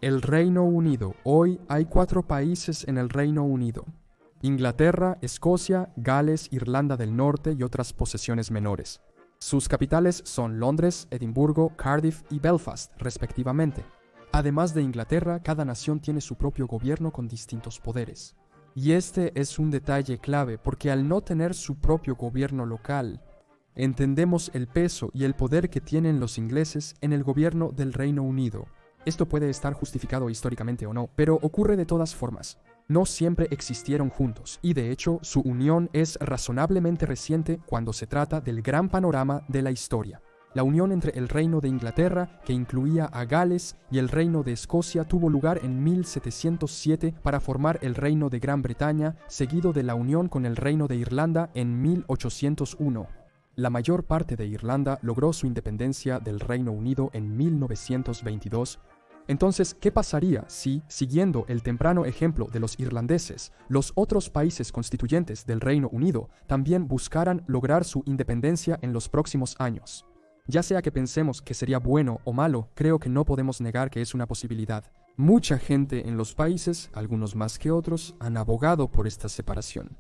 El Reino Unido. Hoy hay 4 países en el Reino Unido: Inglaterra, Escocia, Gales, Irlanda del Norte y otras posesiones menores. Sus capitales son Londres, Edimburgo, Cardiff y Belfast, respectivamente. Además de Inglaterra, cada nación tiene su propio gobierno con distintos poderes. Y este es un detalle clave, porque al no tener su propio gobierno local, entendemos el peso y el poder que tienen los ingleses en el gobierno del Reino Unido. Esto puede estar justificado históricamente o no, pero ocurre de todas formas. No siempre existieron juntos, y de hecho su unión es razonablemente reciente cuando se trata del gran panorama de la historia. La unión entre el Reino de Inglaterra, que incluía a Gales, y el Reino de Escocia tuvo lugar en 1707 para formar el Reino de Gran Bretaña, seguido de la unión con el Reino de Irlanda en 1801. La mayor parte de Irlanda logró su independencia del Reino Unido en 1922. Entonces, ¿qué pasaría si, siguiendo el temprano ejemplo de los irlandeses, los otros países constituyentes del Reino Unido también buscaran lograr su independencia en los próximos años? Ya sea que pensemos que sería bueno o malo, creo que no podemos negar que es una posibilidad. Mucha gente en los países, algunos más que otros, han abogado por esta separación.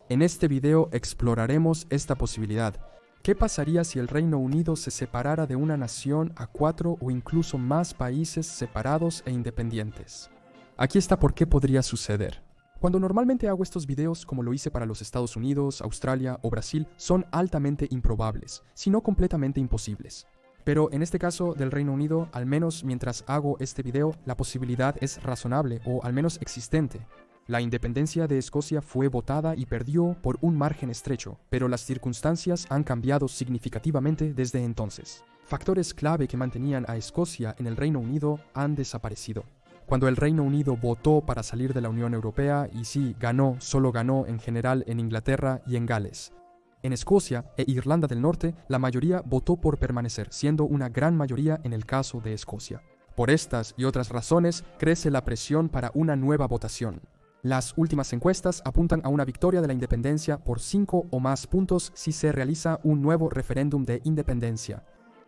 En este video exploraremos esta posibilidad. ¿Qué pasaría si el Reino Unido se separara de una nación a 4 o incluso más países separados e independientes? Aquí está por qué podría suceder. Cuando normalmente hago estos videos, como lo hice para los Estados Unidos, Australia o Brasil, son altamente improbables, si no completamente imposibles. Pero en este caso del Reino Unido, al menos mientras hago este video, la posibilidad es razonable o al menos existente. La independencia de Escocia fue votada y perdió por un margen estrecho, pero las circunstancias han cambiado significativamente desde entonces. Factores clave que mantenían a Escocia en el Reino Unido han desaparecido. Cuando el Reino Unido votó para salir de la Unión Europea, y sí, solo ganó en general en Inglaterra y en Gales. En Escocia e Irlanda del Norte, la mayoría votó por permanecer, siendo una gran mayoría en el caso de Escocia. Por estas y otras razones, crece la presión para una nueva votación. Las últimas encuestas apuntan a una victoria de la independencia por 5 o más puntos si se realiza un nuevo referéndum de independencia.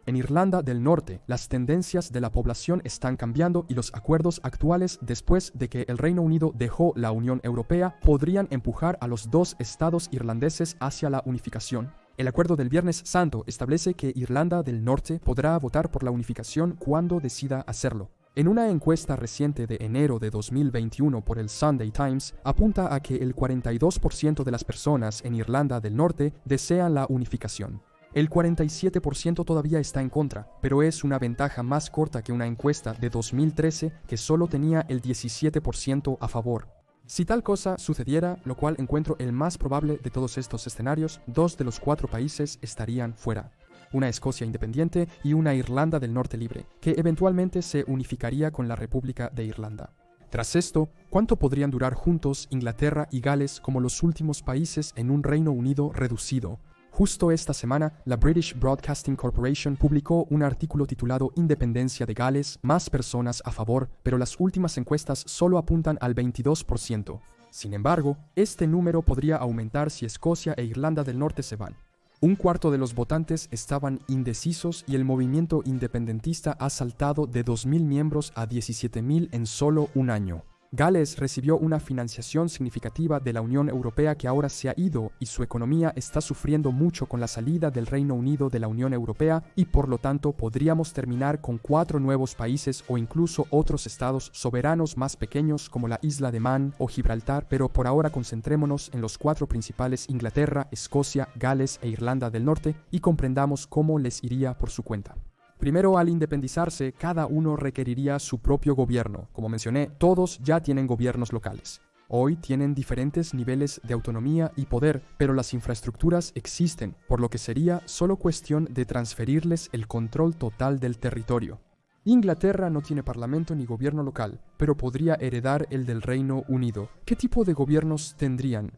En Irlanda del Norte, las tendencias de la población están cambiando y los acuerdos actuales después de que el Reino Unido dejó la Unión Europea podrían empujar a los 2 estados irlandeses hacia la unificación. El acuerdo del Viernes Santo establece que Irlanda del Norte podrá votar por la unificación cuando decida hacerlo. En una encuesta reciente de enero de 2021 por el Sunday Times, apunta a que el 42% de las personas en Irlanda del Norte desean la unificación. El 47% todavía está en contra, pero es una ventaja más corta que una encuesta de 2013 que solo tenía el 17% a favor. Si tal cosa sucediera, lo cual encuentro el más probable de todos estos escenarios, 2 de los 4 países estarían fuera. Una Escocia independiente y una Irlanda del Norte libre, que eventualmente se unificaría con la República de Irlanda. Tras esto, ¿cuánto podrían durar juntos Inglaterra y Gales como los últimos países en un Reino Unido reducido? Justo esta semana, la British Broadcasting Corporation publicó un artículo titulado Independencia de Gales, más personas a favor, pero las últimas encuestas solo apuntan al 22%. Sin embargo, este número podría aumentar si Escocia e Irlanda del Norte se van. Un cuarto de los votantes estaban indecisos y el movimiento independentista ha saltado de 2.000 miembros a 17.000 en solo un año. Gales recibió una financiación significativa de la Unión Europea que ahora se ha ido y su economía está sufriendo mucho con la salida del Reino Unido de la Unión Europea y por lo tanto podríamos terminar con 4 nuevos países o incluso otros estados soberanos más pequeños como la isla de Man o Gibraltar, pero por ahora concentrémonos en los 4 principales: Inglaterra, Escocia, Gales e Irlanda del Norte, y comprendamos cómo les iría por su cuenta. Primero, al independizarse, cada uno requeriría su propio gobierno. Como mencioné, todos ya tienen gobiernos locales. Hoy tienen diferentes niveles de autonomía y poder, pero las infraestructuras existen, por lo que sería solo cuestión de transferirles el control total del territorio. Inglaterra no tiene parlamento ni gobierno local, pero podría heredar el del Reino Unido. ¿Qué tipo de gobiernos tendrían?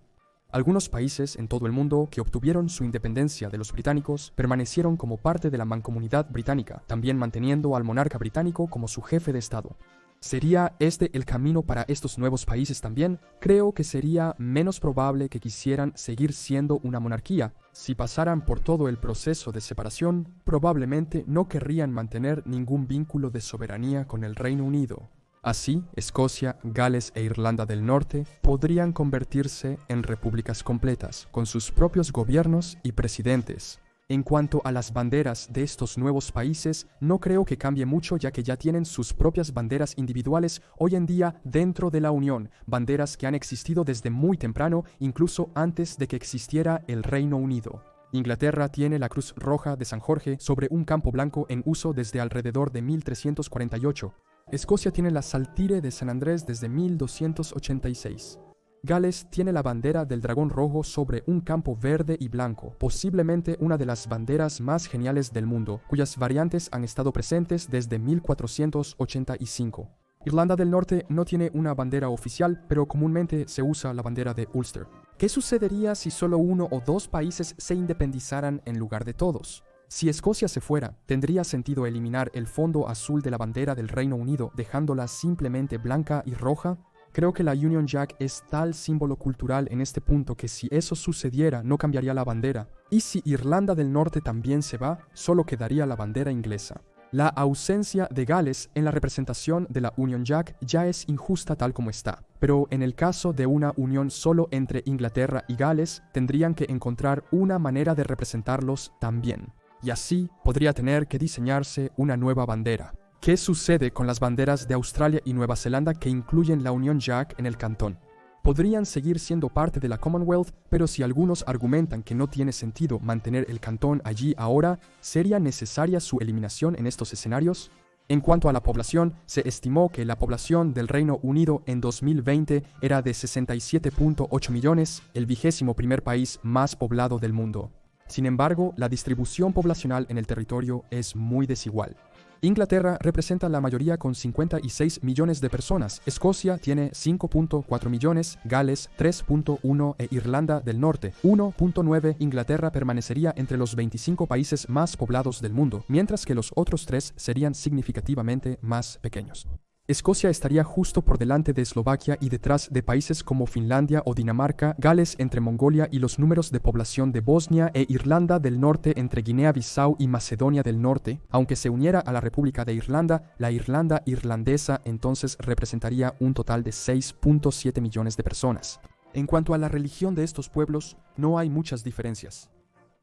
Algunos países en todo el mundo que obtuvieron su independencia de los británicos permanecieron como parte de la mancomunidad británica, también manteniendo al monarca británico como su jefe de Estado. ¿Sería este el camino para estos nuevos países también? Creo que sería menos probable que quisieran seguir siendo una monarquía. Si pasaran por todo el proceso de separación, probablemente no querrían mantener ningún vínculo de soberanía con el Reino Unido. Así, Escocia, Gales e Irlanda del Norte podrían convertirse en repúblicas completas, con sus propios gobiernos y presidentes. En cuanto a las banderas de estos nuevos países, no creo que cambie mucho ya que ya tienen sus propias banderas individuales hoy en día dentro de la Unión, banderas que han existido desde muy temprano, incluso antes de que existiera el Reino Unido. Inglaterra tiene la Cruz Roja de San Jorge sobre un campo blanco en uso desde alrededor de 1348. Escocia tiene la Saltire de San Andrés desde 1286. Gales tiene la bandera del dragón rojo sobre un campo verde y blanco, posiblemente una de las banderas más geniales del mundo, cuyas variantes han estado presentes desde 1485. Irlanda del Norte no tiene una bandera oficial, pero comúnmente se usa la bandera de Ulster. ¿Qué sucedería si solo uno o dos países se independizaran en lugar de todos? Si Escocia se fuera, ¿tendría sentido eliminar el fondo azul de la bandera del Reino Unido dejándola simplemente blanca y roja? Creo que la Union Jack es tal símbolo cultural en este punto que si eso sucediera no cambiaría la bandera. Y si Irlanda del Norte también se va, solo quedaría la bandera inglesa. La ausencia de Gales en la representación de la Union Jack ya es injusta tal como está, pero en el caso de una unión solo entre Inglaterra y Gales, tendrían que encontrar una manera de representarlos también. Y así podría tener que diseñarse una nueva bandera. ¿Qué sucede con las banderas de Australia y Nueva Zelanda que incluyen la Union Jack en el cantón? Podrían seguir siendo parte de la Commonwealth, pero si algunos argumentan que no tiene sentido mantener el cantón allí ahora, ¿sería necesaria su eliminación en estos escenarios? En cuanto a la población, se estimó que la población del Reino Unido en 2020 era de 67.8 millones, el 21º país más poblado del mundo. Sin embargo, la distribución poblacional en el territorio es muy desigual. Inglaterra representa la mayoría con 56 millones de personas, Escocia tiene 5.4 millones, Gales 3.1 e Irlanda del Norte 1.9. Inglaterra permanecería entre los 25 países más poblados del mundo, mientras que los otros tres serían significativamente más pequeños. Escocia estaría justo por delante de Eslovaquia y detrás de países como Finlandia o Dinamarca, Gales entre Mongolia y los números de población de Bosnia e Irlanda del Norte entre Guinea-Bissau y Macedonia del Norte. Aunque se uniera a la República de Irlanda, la Irlanda irlandesa entonces representaría un total de 6.7 millones de personas. En cuanto a la religión de estos pueblos, no hay muchas diferencias.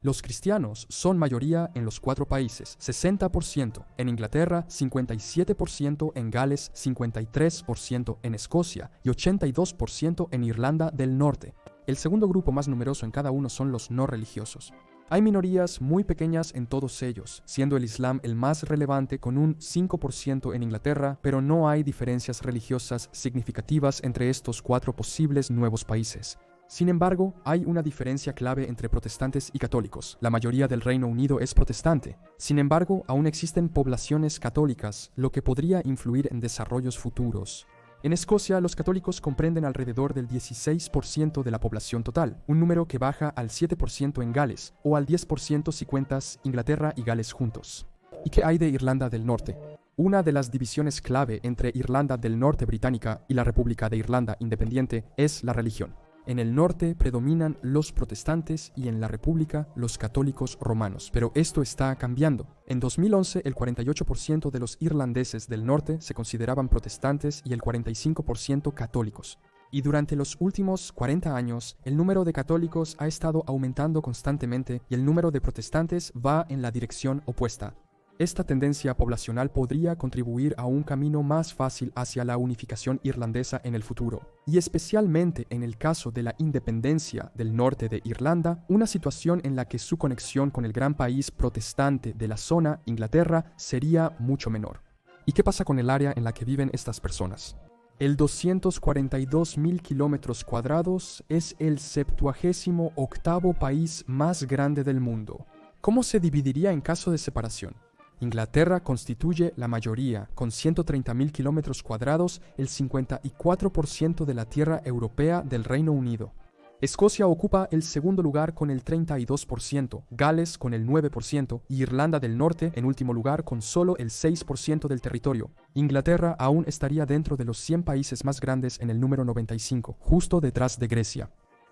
Los cristianos son mayoría en los 4 países, 60%, en Inglaterra 57%, en Gales 53%, en Escocia y 82% en Irlanda del Norte. El segundo grupo más numeroso en cada uno son los no religiosos. Hay minorías muy pequeñas en todos ellos, siendo el Islam el más relevante con un 5% en Inglaterra, pero no hay diferencias religiosas significativas entre estos 4 posibles nuevos países. Sin embargo, hay una diferencia clave entre protestantes y católicos. La mayoría del Reino Unido es protestante. Sin embargo, aún existen poblaciones católicas, lo que podría influir en desarrollos futuros. En Escocia, los católicos comprenden alrededor del 16% de la población total, un número que baja al 7% en Gales, o al 10% si cuentas Inglaterra y Gales juntos. ¿Y qué hay de Irlanda del Norte? Una de las divisiones clave entre Irlanda del Norte británica y la República de Irlanda independiente es la religión. En el norte predominan los protestantes y en la República los católicos romanos, pero esto está cambiando. En 2011, el 48% de los irlandeses del norte se consideraban protestantes y el 45% católicos. Y durante los últimos 40 años, el número de católicos ha estado aumentando constantemente y el número de protestantes va en la dirección opuesta. Esta tendencia poblacional podría contribuir a un camino más fácil hacia la unificación irlandesa en el futuro, y especialmente en el caso de la independencia del norte de Irlanda, una situación en la que su conexión con el gran país protestante de la zona, Inglaterra, sería mucho menor. ¿Y qué pasa con el área en la que viven estas personas? El 242.000 kilómetros cuadrados es el 78º país más grande del mundo. ¿Cómo se dividiría en caso de separación? Inglaterra constituye la mayoría, con 130.000 kilómetros cuadrados, el 54% de la tierra europea del Reino Unido. Escocia ocupa el segundo lugar con el 32%, Gales con el 9% y Irlanda del Norte en último lugar con solo el 6% del territorio. Inglaterra aún estaría dentro de los 100 países más grandes en el número 95, justo detrás de Grecia.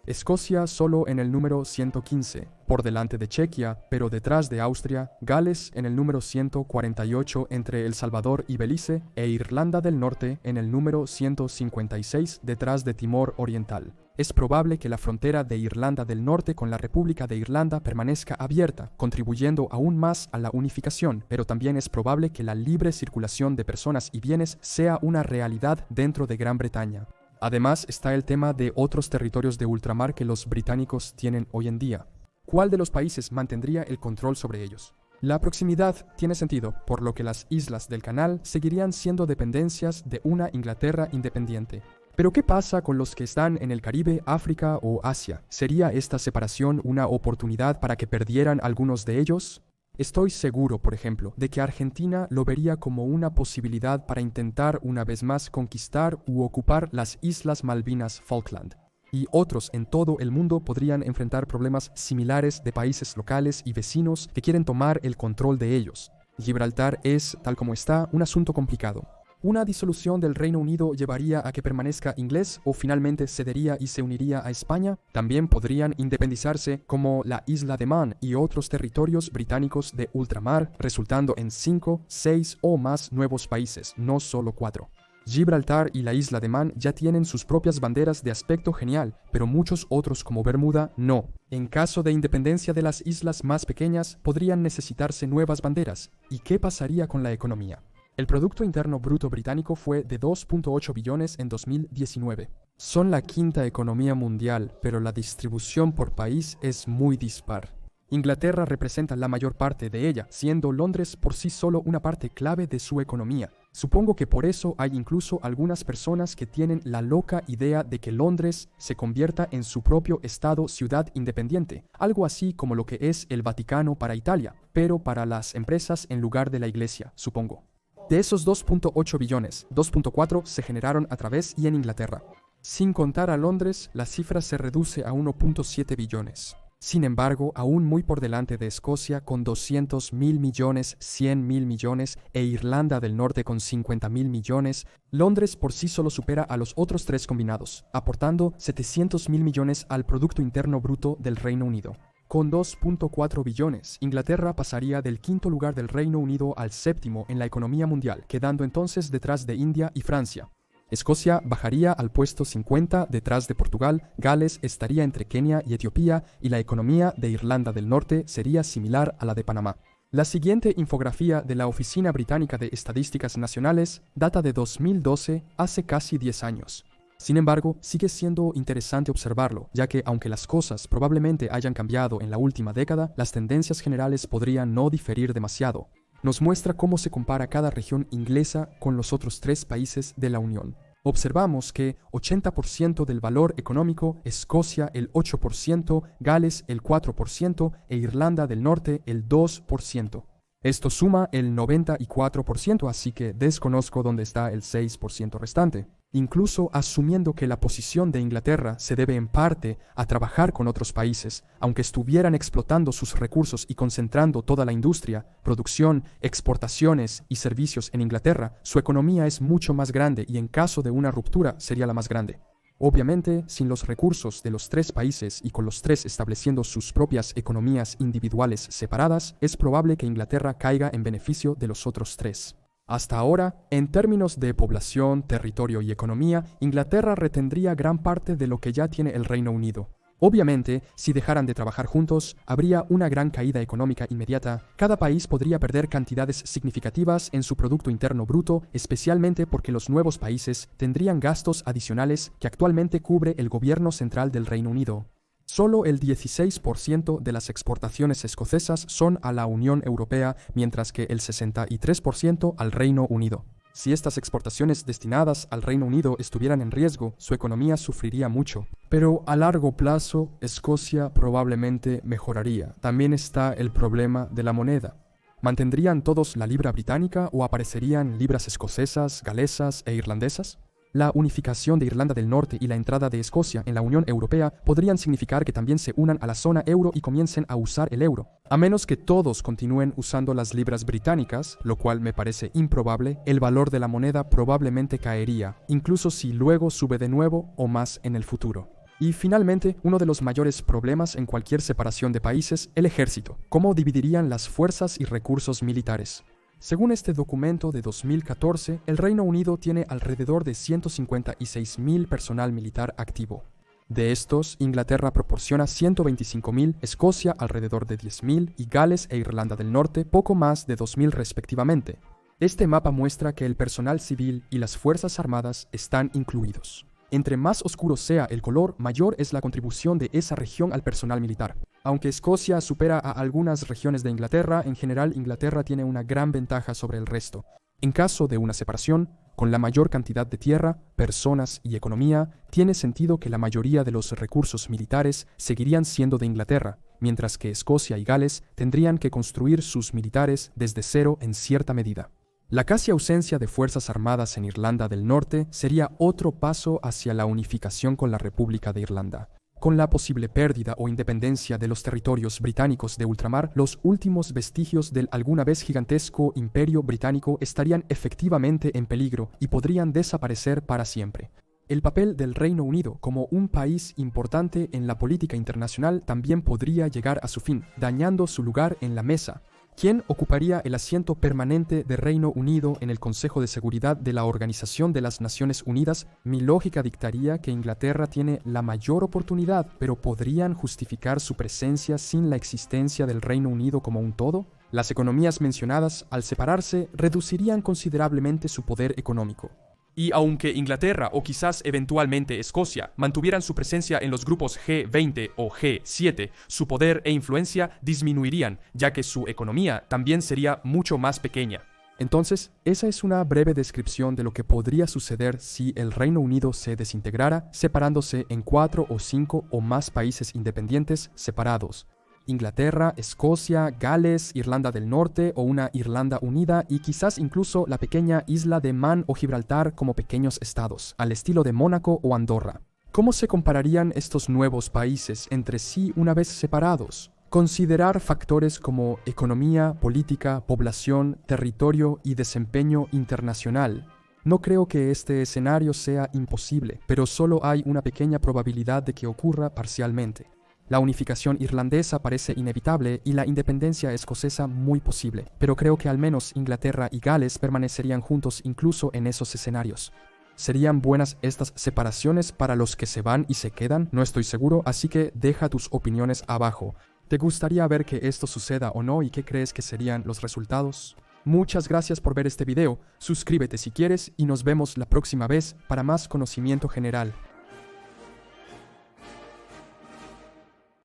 Escocia solo en el número 115, por delante de Chequia, pero detrás de Austria, Gales en el número 148 entre El Salvador y Belice, e Irlanda del Norte en el número 156 detrás de Timor Oriental. Es probable que la frontera de Irlanda del Norte con la República de Irlanda permanezca abierta, contribuyendo aún más a la unificación, pero también es probable que la libre circulación de personas y bienes sea una realidad dentro de Gran Bretaña. Además está el tema de otros territorios de ultramar que los británicos tienen hoy en día. ¿Cuál de los países mantendría el control sobre ellos? La proximidad tiene sentido, por lo que las islas del canal seguirían siendo dependencias de una Inglaterra independiente. Pero ¿qué pasa con los que están en el Caribe, África o Asia? ¿Sería esta separación una oportunidad para que perdieran algunos de ellos? Estoy seguro, por ejemplo, de que Argentina lo vería como una posibilidad para intentar una vez más conquistar u ocupar las Islas Malvinas Falkland. Y otros en todo el mundo podrían enfrentar problemas similares de países locales y vecinos que quieren tomar el control de ellos. Gibraltar es, tal como está, un asunto complicado. ¿Una disolución del Reino Unido llevaría a que permanezca inglés o finalmente cedería y se uniría a España? También podrían independizarse como la Isla de Man y otros territorios británicos de ultramar, resultando en 5, 6 o más nuevos países, no solo 4. Gibraltar y la Isla de Man ya tienen sus propias banderas de aspecto genial, pero muchos otros como Bermuda no. En caso de independencia de las islas más pequeñas, podrían necesitarse nuevas banderas. ¿Y qué pasaría con la economía? El Producto Interno Bruto británico fue de 2.8 billones en 2019. Son la quinta economía mundial, pero la distribución por país es muy dispar. Inglaterra representa la mayor parte de ella, siendo Londres por sí solo una parte clave de su economía. Supongo que por eso hay incluso algunas personas que tienen la loca idea de que Londres se convierta en su propio estado-ciudad independiente, algo así como lo que es el Vaticano para Italia, pero para las empresas en lugar de la Iglesia, supongo. De esos 2.8 billones, 2.4 se generaron a través y en Inglaterra. Sin contar a Londres, la cifra se reduce a 1.7 billones. Sin embargo, aún muy por delante de Escocia con 200.000 millones, 100.000 millones e Irlanda del Norte con 50.000 millones, Londres por sí solo supera a los otros tres combinados, aportando 700.000 millones al Producto Interno Bruto del Reino Unido. Con 2.4 billones, Inglaterra pasaría del quinto lugar del Reino Unido al séptimo en la economía mundial, quedando entonces detrás de India y Francia. Escocia bajaría al puesto 50 detrás de Portugal, Gales estaría entre Kenia y Etiopía y la economía de Irlanda del Norte sería similar a la de Panamá. La siguiente infografía de la Oficina Británica de Estadísticas Nacionales data de 2012, hace casi 10 años. Sin embargo, sigue siendo interesante observarlo, ya que aunque las cosas probablemente hayan cambiado en la última década, las tendencias generales podrían no diferir demasiado. Nos muestra cómo se compara cada región inglesa con los otros tres países de la Unión. Observamos que 80% del valor económico, Escocia el 8%, Gales el 4% e Irlanda del Norte el 2%. Esto suma el 94%, así que desconozco dónde está el 6% restante. Incluso asumiendo que la posición de Inglaterra se debe en parte a trabajar con otros países, aunque estuvieran explotando sus recursos y concentrando toda la industria, producción, exportaciones y servicios en Inglaterra, su economía es mucho más grande y en caso de una ruptura sería la más grande. Obviamente, sin los recursos de los tres países y con los tres estableciendo sus propias economías individuales separadas, es probable que Inglaterra caiga en beneficio de los otros tres. Hasta ahora, en términos de población, territorio y economía, Inglaterra retendría gran parte de lo que ya tiene el Reino Unido. Obviamente, si dejaran de trabajar juntos, habría una gran caída económica inmediata. Cada país podría perder cantidades significativas en su Producto Interno Bruto, especialmente porque los nuevos países tendrían gastos adicionales que actualmente cubre el gobierno central del Reino Unido. Solo el 16% de las exportaciones escocesas son a la Unión Europea, mientras que el 63% al Reino Unido. Si estas exportaciones destinadas al Reino Unido estuvieran en riesgo, su economía sufriría mucho. Pero a largo plazo, Escocia probablemente mejoraría. También está el problema de la moneda. ¿Mantendrían todos la libra británica o aparecerían libras escocesas, galesas e irlandesas? La unificación de Irlanda del Norte y la entrada de Escocia en la Unión Europea podrían significar que también se unan a la zona euro y comiencen a usar el euro. A menos que todos continúen usando las libras británicas, lo cual me parece improbable, el valor de la moneda probablemente caería, incluso si luego sube de nuevo o más en el futuro. Y finalmente, uno de los mayores problemas en cualquier separación de países, el ejército. ¿Cómo dividirían las fuerzas y recursos militares? Según este documento de 2014, el Reino Unido tiene alrededor de 156.000 personal militar activo. De estos, Inglaterra proporciona 125.000, Escocia alrededor de 10.000 y Gales e Irlanda del Norte poco más de 2.000 respectivamente. Este mapa muestra que el personal civil y las fuerzas armadas están incluidos. Entre más oscuro sea el color, mayor es la contribución de esa región al personal militar. Aunque Escocia supera a algunas regiones de Inglaterra, en general Inglaterra tiene una gran ventaja sobre el resto. En caso de una separación, con la mayor cantidad de tierra, personas y economía, tiene sentido que la mayoría de los recursos militares seguirían siendo de Inglaterra, mientras que Escocia y Gales tendrían que construir sus militares desde cero en cierta medida. La casi ausencia de fuerzas armadas en Irlanda del Norte sería otro paso hacia la unificación con la República de Irlanda. Con la posible pérdida o independencia de los territorios británicos de ultramar, los últimos vestigios del alguna vez gigantesco imperio británico estarían efectivamente en peligro y podrían desaparecer para siempre. El papel del Reino Unido como un país importante en la política internacional también podría llegar a su fin, dañando su lugar en la mesa. ¿Quién ocuparía el asiento permanente de Reino Unido en el Consejo de Seguridad de la Organización de las Naciones Unidas? Mi lógica dictaría que Inglaterra tiene la mayor oportunidad, pero ¿podrían justificar su presencia sin la existencia del Reino Unido como un todo? Las economías mencionadas, al separarse, reducirían considerablemente su poder económico. Y aunque Inglaterra o quizás eventualmente Escocia mantuvieran su presencia en los grupos G20 o G7, su poder e influencia disminuirían, ya que su economía también sería mucho más pequeña. Entonces, esa es una breve descripción de lo que podría suceder si el Reino Unido se desintegrara, separándose en 4 o 5 o más países independientes separados. Inglaterra, Escocia, Gales, Irlanda del Norte o una Irlanda unida y quizás incluso la pequeña isla de Man o Gibraltar como pequeños estados, al estilo de Mónaco o Andorra. ¿Cómo se compararían estos nuevos países entre sí una vez separados? Considerar factores como economía, política, población, territorio y desempeño internacional. No creo que este escenario sea imposible, pero solo hay una pequeña probabilidad de que ocurra parcialmente. La unificación irlandesa parece inevitable y la independencia escocesa muy posible, pero creo que al menos Inglaterra y Gales permanecerían juntos incluso en esos escenarios. ¿Serían buenas estas separaciones para los que se van y se quedan? No estoy seguro, así que deja tus opiniones abajo. ¿Te gustaría ver que esto suceda o no y qué crees que serían los resultados? Muchas gracias por ver este video, suscríbete si quieres y nos vemos la próxima vez para más conocimiento general.